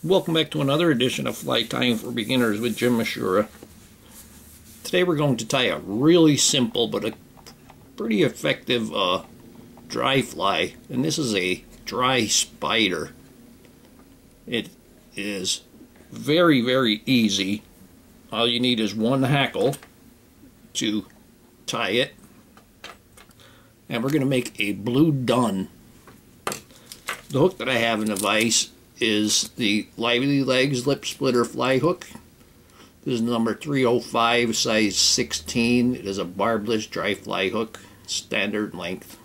Welcome back to another edition of Fly Tying for Beginners with Jim Misiura. Today we're going to tie a really simple but a pretty effective dry fly, and this is a dry spider. It is very, very easy. All you need is one hackle to tie it, and we're going to make a blue dun. The hook that I have in the vise is the Lively Legs Lip Splitter Fly Hook. This is number 305, size 16. It is a barbless dry fly hook, standard length.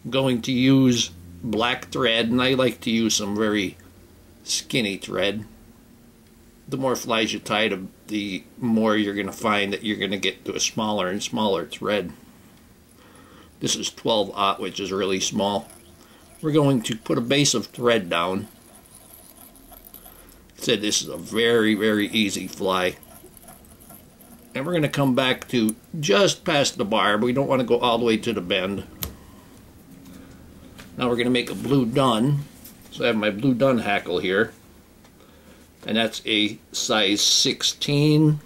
I'm going to use black thread, and I like to use some very skinny thread. The more flies you tie, the more you're going to find that you're going to get to a smaller and smaller thread. This is 12/0, which is really small. We're going to put a base of thread down. I said this is a very, very easy fly. And we're going to come back to just past the barb. We don't want to go all the way to the bend. Now we're going to make a blue dun. So I have my blue dun hackle here. And that's a size 16.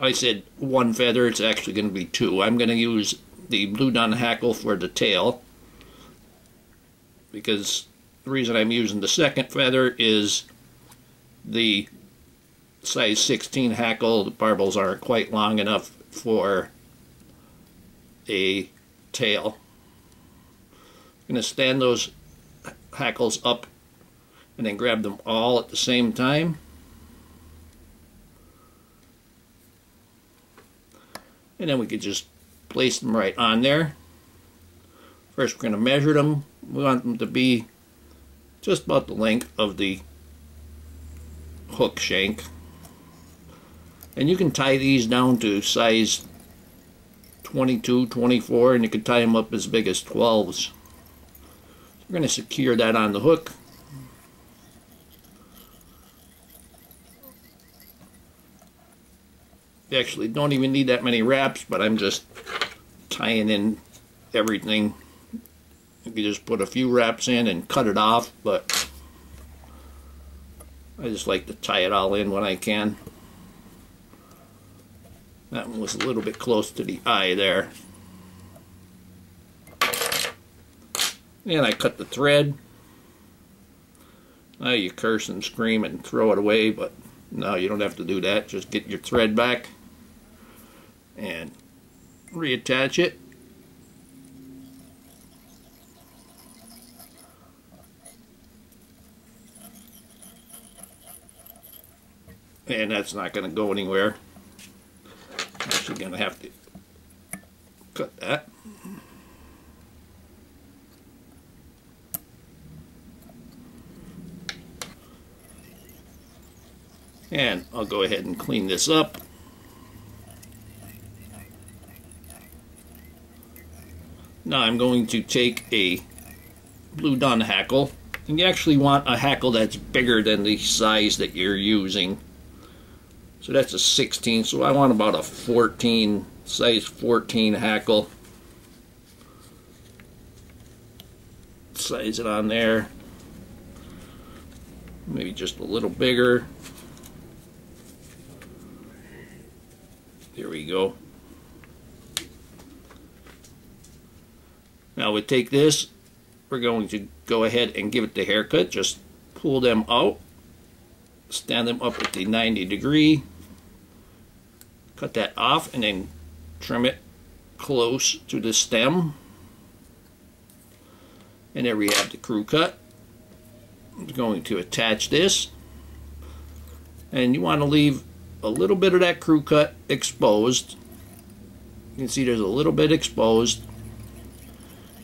I said one feather, it's actually going to be two. I'm going to use the blue dun hackle for the tail, because the reason I'm using the second feather is the size 16 hackle, the barbels aren't quite long enough for a tail. I'm going to stand those hackles up and then grab them all at the same time. And then we could just place them right on there. First we're going to measure them. We want them to be just about the length of the hook shank. And you can tie these down to size 22, 24, and you can tie them up as big as 12s. So we're going to secure that on the hook. You actually don't even need that many wraps, but I'm just tying in everything. You can just put a few wraps in and cut it off, but I just like to tie it all in when I can. That one was a little bit close to the eye there. And I cut the thread. Now you curse and scream and throw it away, but no, you don't have to do that. Just get your thread back and reattach it. And that's not going to go anywhere. I'm actually going to have to cut that. And I'll go ahead and clean this up. Now I'm going to take a blue dun hackle, and you actually want a hackle that's bigger than the size that you're using. So that's a 16, so I want about a 14, size 14 hackle. Size it on there. Maybe just a little bigger. There we go. Now we take this, we're going to go ahead and give it the haircut. Just pull them out, stand them up at the 90 degree, cut that off, and then trim it close to the stem. And there we have the crew cut. I'm going to attach this, and you want to leave a little bit of that crew cut exposed. You can see there's a little bit exposed,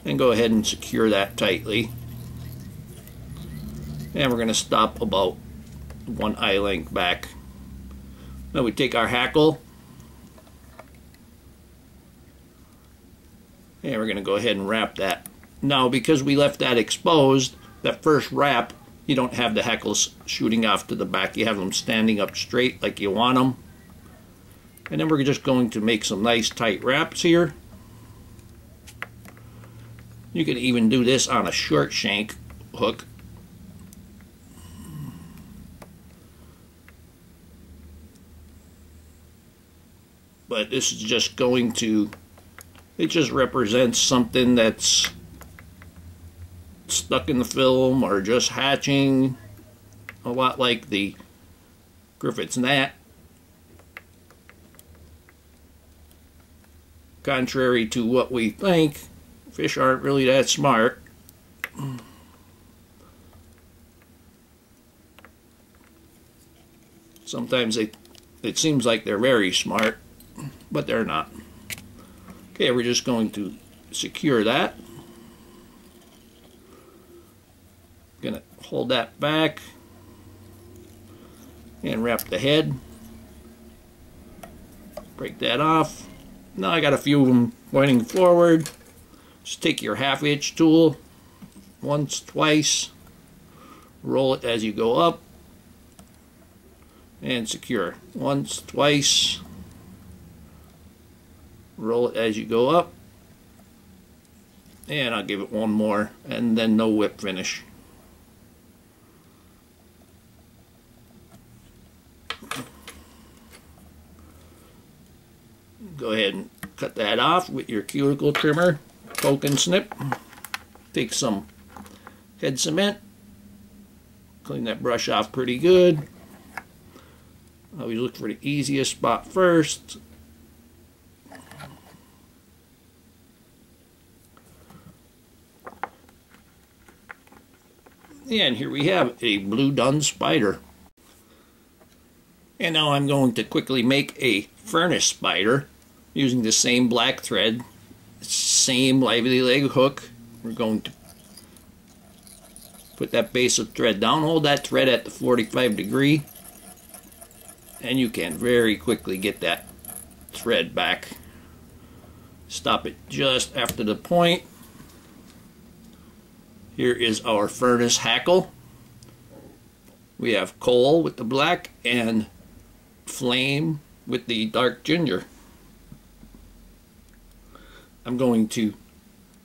and go ahead and secure that tightly. And we're going to stop about one eye length back. Now we take our hackle, and we're going to go ahead and wrap that. Now because we left that exposed, that first wrap, you don't have the hackles shooting off to the back. You have them standing up straight like you want them. And then we're just going to make some nice tight wraps here. You could even do this on a short shank hook. But this is just going to, it just represents something that's stuck in the film or just hatching, a lot like the Griffith's gnat. Contrary to what we think, fish aren't really that smart. Sometimes it seems like they're very smart, but they're not. Okay, we're just going to secure that. Gonna hold that back and wrap the head. Break that off. Now I got a few of them pointing forward. Just take your 1/2" tool once, twice, roll it as you go up, and secure. Once, twice, roll it as you go up, and I'll give it one more, and then no whip finish. Go ahead and cut that off with your cuticle trimmer, poke and snip. Take some head cement, clean that brush off pretty good. Always look for the easiest spot first. And here we have a blue dun spider. And now I'm going to quickly make a furnace spider using the same black thread, same lively leg hook. We're going to put that base of thread down, hold that thread at the 45°, and you can very quickly get that thread back. Stop it just after the point. Here is our furnace hackle. We have coal with the black and flame with the dark ginger. I'm going to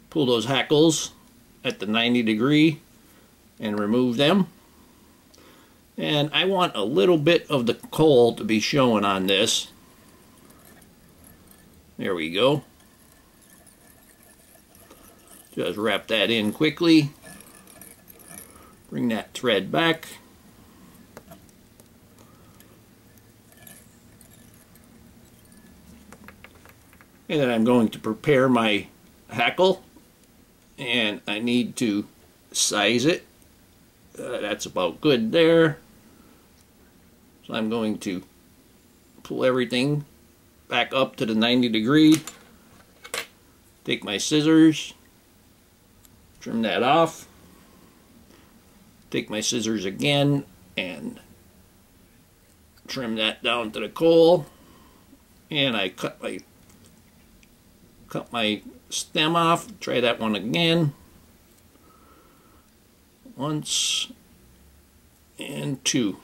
pull those hackles at the 90° and remove them. And I want a little bit of the coal to be showing on this. There we go. Just wrap that in quickly. Bring that thread back. And then I'm going to prepare my hackle, and I need to size it. That's about good there. So I'm going to pull everything back up to the 90°. Take my scissors, trim that off. Take my scissors again and trim that down to the coal. And I cut my stem off. Try that one again. Once and two.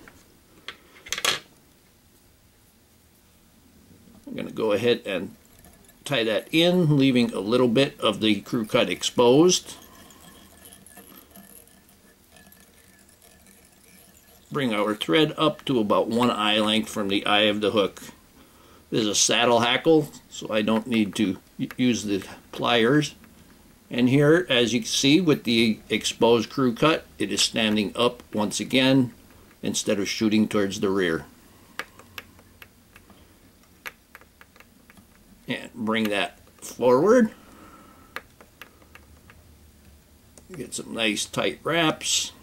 I'm going to go ahead and tie that in, leaving a little bit of the crew cut exposed. Bring our thread up to about 1 eye length from the eye of the hook. This is a saddle hackle, so I don't need to use the pliers. And here, as you can see, with the exposed crew cut, it is standing up once again instead of shooting towards the rear. And bring that forward. Get some nice tight wraps.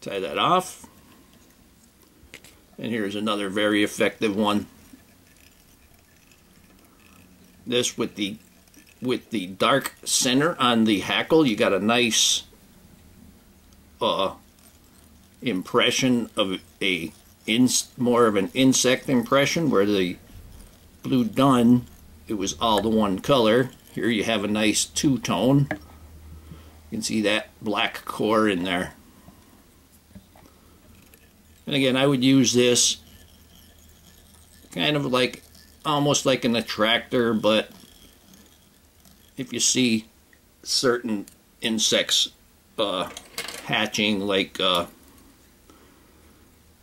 Tie that off. And here's another very effective one. This with the dark center on the hackle, you got a nice impression of more of an insect impression, where the blue dun, it was all the one color. Here you have a nice two-tone. You can see that black core in there. And again, I would use this kind of like almost like an attractor, but if you see certain insects hatching, like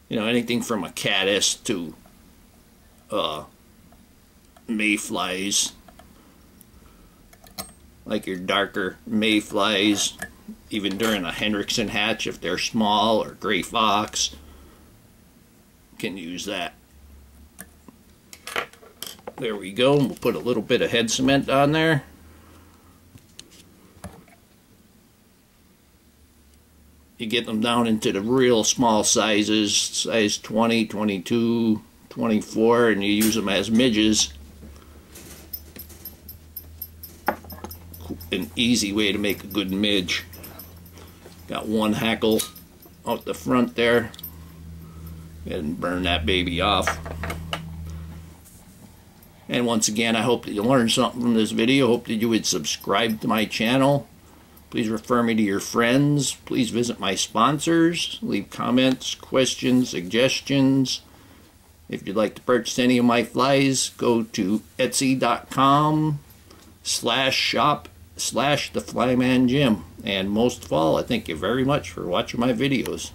anything from a caddis to mayflies, like your darker mayflies, even during a Hendrickson hatch, if they're small, or gray fox, can use that. There we go. We'll put a little bit of head cement on there. You get them down into the real small sizes, size 20, 22, 24, and you use them as midges. An easy way to make a good midge. Got one hackle out the front there, and burn that baby off. And once again, I hope that you learned something from this video. Hope that you would subscribe to my channel. Please refer me to your friends. Please visit my sponsors. Leave comments, questions, suggestions. If you'd like to purchase any of my flies, go to etsy.com/shop/theflymanjim. And most of all, I thank you very much for watching my videos.